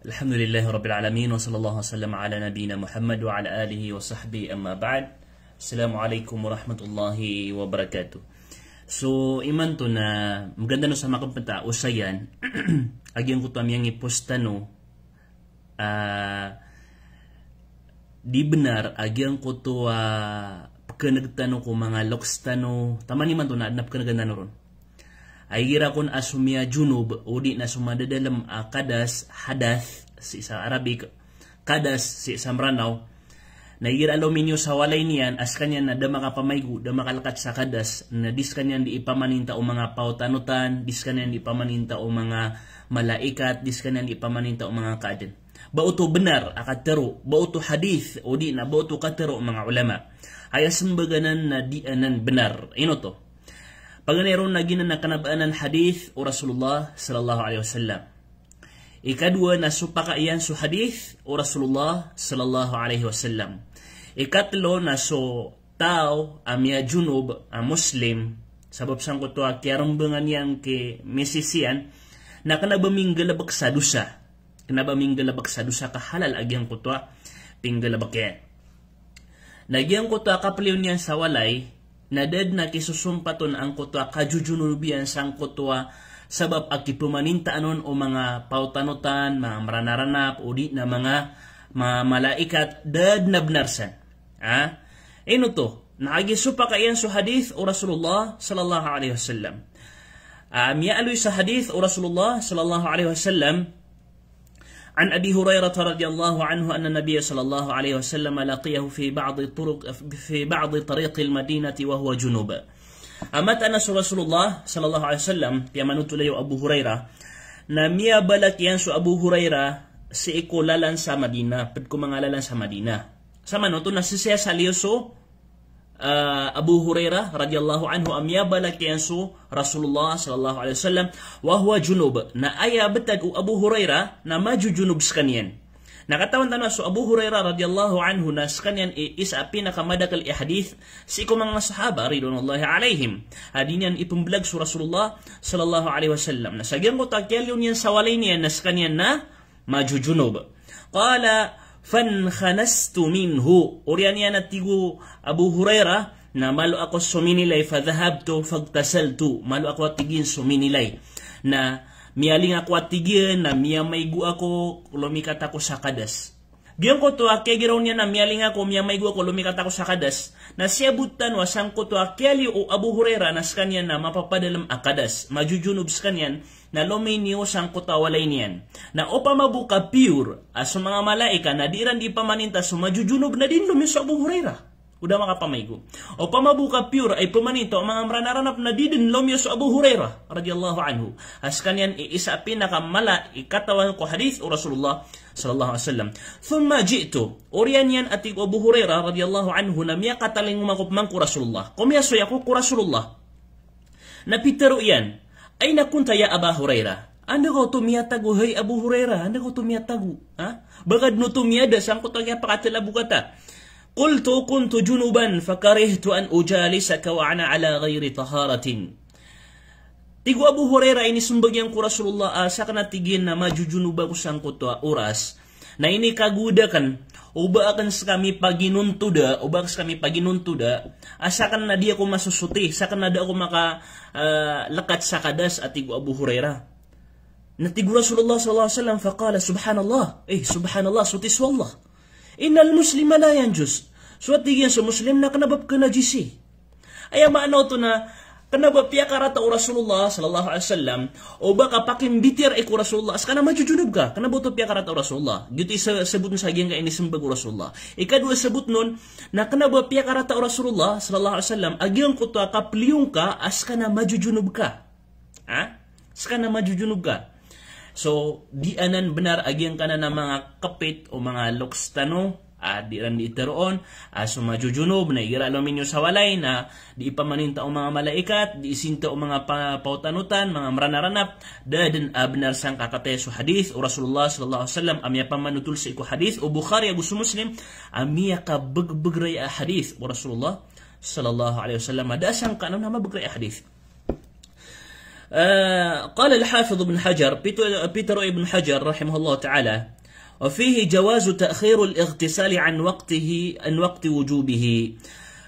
Alhamdulillahi Rabbil Alamin wa sallallahu wasallam ala nabina Muhammad wa ala alihi wa sahbihi amma ba'd. Assalamualaikum warahmatullahi wabarakatuh. So, iman to na maganda no sa makampanta usayan agyang ko tamyang iposta no di benar agyang ko to pagkanagtano ko mga lokstano tama ni man to na adnap kanaganda ron. Ay gira kun asumya junub o di na sumadadalam kadas hadath si sa Arabic kadas si sa Mranaw na gira aluminyo sa walay niyan as kanyan na da makapamaygo da makalakat sa kadas na dis kanyan di ipamaninta o mga pautanutan dis kanyan di ipamaninta o mga malaikat dis kanyan di ipamaninta o mga kaden bauto benar akatero bauto hadith o di na bauto katero mga ulama ay sembaganan na di anan benar ino to paganaron na ginanakanabaanan hadith o Rasulullah sallallahu alaihi wasallam. Ikadua na supakaiyan su hadith o Rasulullah sallallahu alaihi wasallam. Ikatlo na so tao amya junub a muslim sabab sang ko to kiarambangan yang ke mesisian na kanabaming galabak sa dusa. Kanabaming galabak sa dusa ka halal agyang ko to pinggalabak yan. Nagyang ko to kapliw niyan sa walay nadad na kisusumpaton ang kutwa kajujunubian sang kutwa sabab akipumaninta anon o mga pautanutan, mga maranaranap o di na mga malaikat dad na benarsan. Ino to, nakagisupa kayan sa hadith o Rasulullah sallallahu alaihi wasallam. Miyaaloy sa hadith o Rasulullah sallallahu alaihi wasallam عن أبي هريرة رضي الله عنه أن النبي صلى الله عليه وسلم لقيه في بعض طريق المدينة وهو جنوب. أمت أنس رسول الله صلى الله عليه وسلم يمنوت لي أبو هريرة نميا بلك ينسو أبو هريرة سيكو لالان سا مدينة بدكو مغالالان سا مدينة sama no to nasisya salioso Abu Hurairah radhiyallahu anhu amya balak yansu Rasulullah sallallahu alaihi wasallam wa huwa junub na aya betad Abu Hurairah na maju junub skanian nakatawan tanwa so Abu Hurairah radhiyallahu anhu na skanian isa pinakamadakal hadith si ko mga sahaba ridwanullahi alaihim hadinyan ipemblag su Rasulullah sallallahu alaihi wasallam na sagyan ko takyalyon yan sa walay niyan na skanian na maju junub qala fankanastu minhu urian yan at tigo Abu Hurairah na malo ako suminilay fadhahabtu fagtasaltu malo ako at tigin suminilay na mialing ako at tigin na miyamaygu ako lumikat ako sa kadas biyan ko to akyagiraw niya na mialing ako miyamaygu ako lumikat ako sa kadas na siyabutan wasang ko to akyali o Abu Hurairah na skanyan na mapapadalam akadas majujunub skanyan na luminiyo sang kutawalay niyan na opa mabuka pure as mga malaika na diran di pamaninta so majujunub na din lumiyo sa Abu Hurairah udah makapamaygo opa mabuka pure ay pamaninta o mga maranaranap na din lumiyo sa Abu Hurairah radhiyallahu anhu as kanyan isa pinakamala ikatawan ko hadith o Rasulullah sallallahu alaihi wasallam thumma ji'tu orian yan at Abu Hurairah radhiyallahu anhu na miya kataling umakupman ko Rasulullah kumiyasoy ako ko Rasulullah napitaro yan ay nakunta ya Aba Hurairah. Anda ko tumiyatago, hey Abu Hurairah, anda ko tumiyatago. Bagad no tumiyada, saan ko tagya pakatilabu kata. Qultu kuntu junuban, fakarihtu an ujalisaka wa ana ala ghairi taharatin. Tigo Abu Hurairah, ini sumbagyang ko Rasulullah, sa kanatigin na majujunuba ko sang ko to oras, na ini kagudakan, uba akan kami paginuntuda, asakan na di ako masusuti, sakan na di ako lakat sa kadas at tigo Abu Hurairah. Natigo Rasulullah sallallahu alaihi wasallam faqala subhanallah sutis wallah. Innal muslima la yanjus. So tigyan sa muslim na kanabab ka najisi. Ay maano to na kanabab piya karata o Rasulullah sallallahu alaihi wasallam o baka pakimbitir ko Rasulullah askana majujunub ka kanabot to piya karata o Rasulullah. Gito isabot sa gyang ka ini sembag o Rasulullah. Ikadua sabot nun na kanabab piya karata o Rasulullah sallallahu alaihi wasallam agyang ko to kapliyong ka askana majujunub ka. Askana majujunub ka. So, di anan benar agyang kana na mga kapit o mga lokstano, di ran iteroon, so majujunub na igira aluminyo sa walay na di ipamaninta o mga malaikat, di isinta o mga pautanutan, mga maranaranap, dadan benar sang kakatay so hadith o Rasulullah sallallahu alaihi wasallam amya pamanutul sa iko hadith o Bukhari agusto Muslim amya ka bagbagray hadith o Rasulullah sallallahu alaihi wasallam dasang kanon na mabagray hadith. قال الحافظ ابن حجر بيتر ابن حجر رحمه الله تعالى وفيه جواز تأخير الاغتسال عن وقت وجوبه.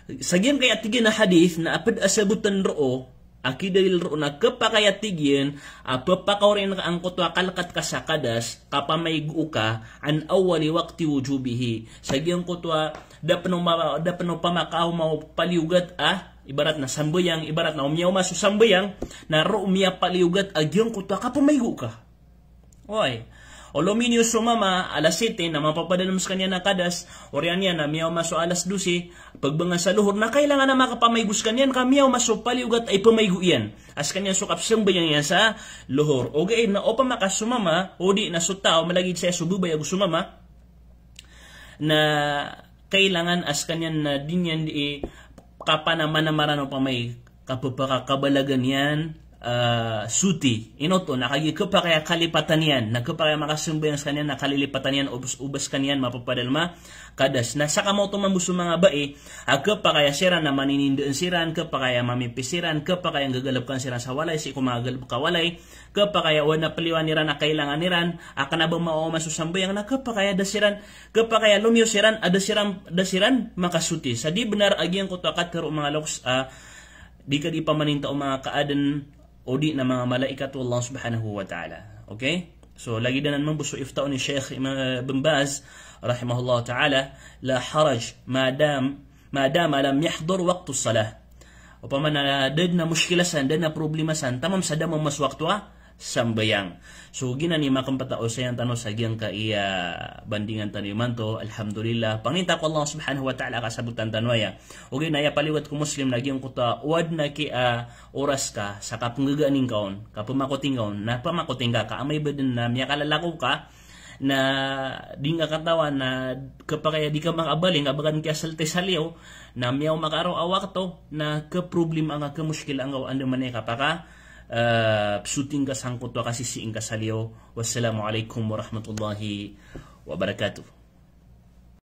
Sagyan kaya tigin na hadith na apad asabutan roo, akidil roo na kapakaya tigin, apapakaw rin ang kutwa kalkat ka sa kadas, kapamaygu ka, an awali waqti wujubihi. Sagyan kutwa, dapano pamakaw mau paliugat ibarat na sambayang, ibarat na umiyaw maso sambayang, na roo umiya paliugat, agyan kutwa, kapamaygu ka. Oy. O luminyo sumama alas 7 na mapapadalom sa kanya na kadas, oriyan yan na miyaw maso alas 12, pagbanga sa luhur na kailangan na makapamaygus kanyan, kamiyaw maso paliugat ay pamaygu yan. As kanya sukap sambayang yan sa luhur. O gain na o pamakasumama, o di na sutao, malagid siya sububay ag sumama, na kailangan as kanyan na din yan di kapanaman na marano pa may kapapakabalagan yan, suti inoto nakagikupa kaya kalipatan yan nagkapa makasumbayang sa kanyan nakalilipatan yan ubas kanyan mapapadalma kadas na saka mo tumamuso mga bae agkapa kaya siran na maninindaan siran kapa kaya mamipisiran kapa kaya gagalap kan siran sa walay si kumagalap ka walay kapa kaya wana paliwan niran na kailangan niran akan na ba mao masusambayang na kapa kaya dasiran kapa kaya lumiyo siran dasiran makasuti sa di benar agyang kutakat karo mga loks di ka di pamaninta o mga kaadan o di na mga malaikat Allah subhanahu wa ta'ala. Okay? So, lagi na naman buso iftaon ni Sheikh Ibn Baz, rahimahullah ta'ala, la haraj, madam lam yahdor waqtu salah. O pa man na dad na mushkilasan, dad na problemasan, tamam sa damang mas waktu sambayang. So, ginani makampatao sa yung tanong sa giyang ka bandingan taniman to, alhamdulillah. Panginta ko Allah subhanahu wa ta'ala kasabutan tanwaya. O ginaya paliwat ko Muslim na giyang kuta, uwad na ki oras ka sa kapunggaganing kaon, kapumakuting kaon, na pamakuting ka, amay ba din na miya kalalako ka, na di nga katawan na kapag di ka makabaling, kabagan kaya salte saliw, na miyaw makaraw-awak to, na kaproblem ang kamushkil ang gawan naman ay kapaka, psuting ka sangkot wa kasi siing ka saliw. Wassalamualaikum warahmatullahi wabarakatuh.